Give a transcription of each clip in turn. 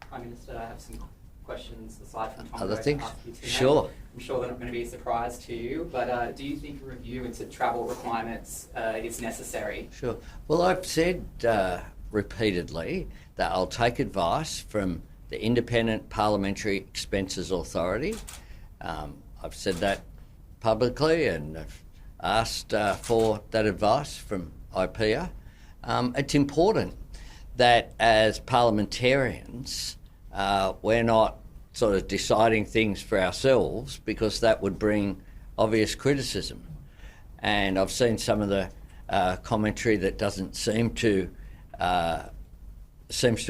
Prime Minister, I have some questions aside from Tom. Other things? Sure. I'm sure they're not going to be a surprise to you, but do you think a review into travel requirements is necessary? Sure. Well, I've said repeatedly that I'll take advice from the Independent Parliamentary Expenses Authority. I've said that publicly and I've asked for that advice from IPEA. It's important that as parliamentarians we're not sort of deciding things for ourselves, because that would bring obvious criticism. And I've seen some of the commentary that doesn't seems to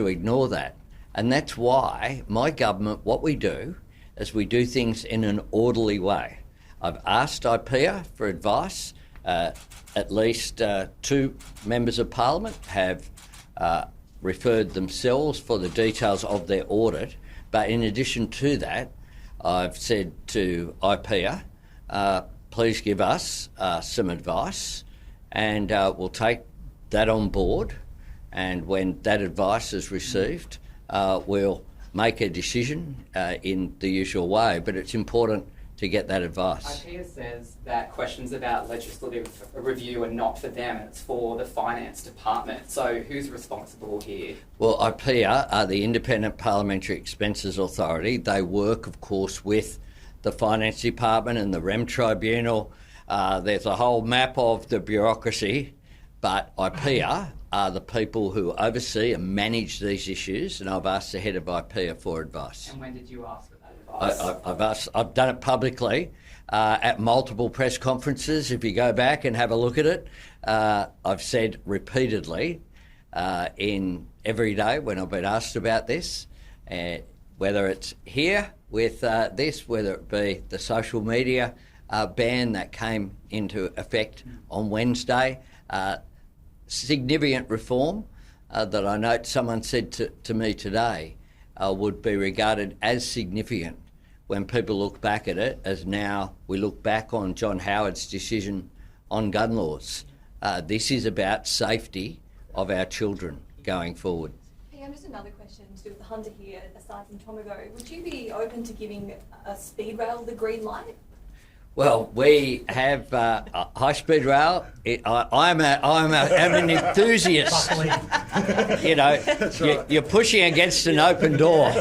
ignore that. And that's why my government, what we do is we do things in an orderly way. I've asked IPEA for advice. At least 2 members of Parliament have referred themselves for the details of their audit. But in addition to that, I've said to IPEA, please give us some advice, and we'll take that on board. And when that advice is received, we'll make a decision in the usual way. But it's important to get that advice. IPEA says that questions about legislative review are not for them, it's for the Finance Department. So who's responsible here? Well, IPEA are the Independent Parliamentary Expenses Authority. They work, of course, with the Finance Department and the REM Tribunal. There's a whole map of the bureaucracy, but IPEA are the people who oversee and manage these issues, and I've asked the head of IPEA for advice. And when did you ask for that advice? I've done it publicly at multiple press conferences. If you go back and have a look at it, I've said repeatedly in every day when I've been asked about this, whether it's here with this, whether it be the social media ban that came into effect on Wednesday, significant reform that I note someone said to me today would be regarded as significant when people look back at it, as now we look back on John Howard's decision on gun laws. This is about safety of our children going forward. Hey, just another question to do with the Hunter here, aside from Tom ago. Would you be open to giving a speed rail the green light? Well, we have a high-speed rail. I'm an enthusiast. You know, you're pushing against an open door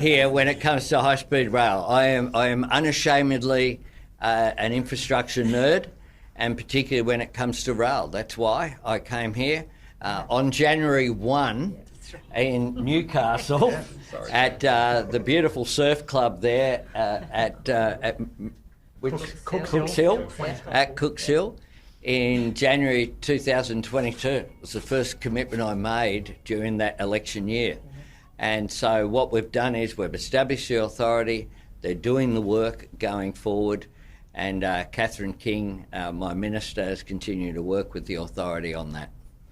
here when it comes to high-speed rail. I am unashamedly an infrastructure nerd, and particularly when it comes to rail. That's why I came here on January 1 in Newcastle at the beautiful surf club there at Cooks Hill, at Cooks Hill in January 2022. It was the first commitment I made during that election year. And so what we've done is we've established the authority, they're doing the work going forward, and Catherine King, my minister, has continued to work with the authority on that.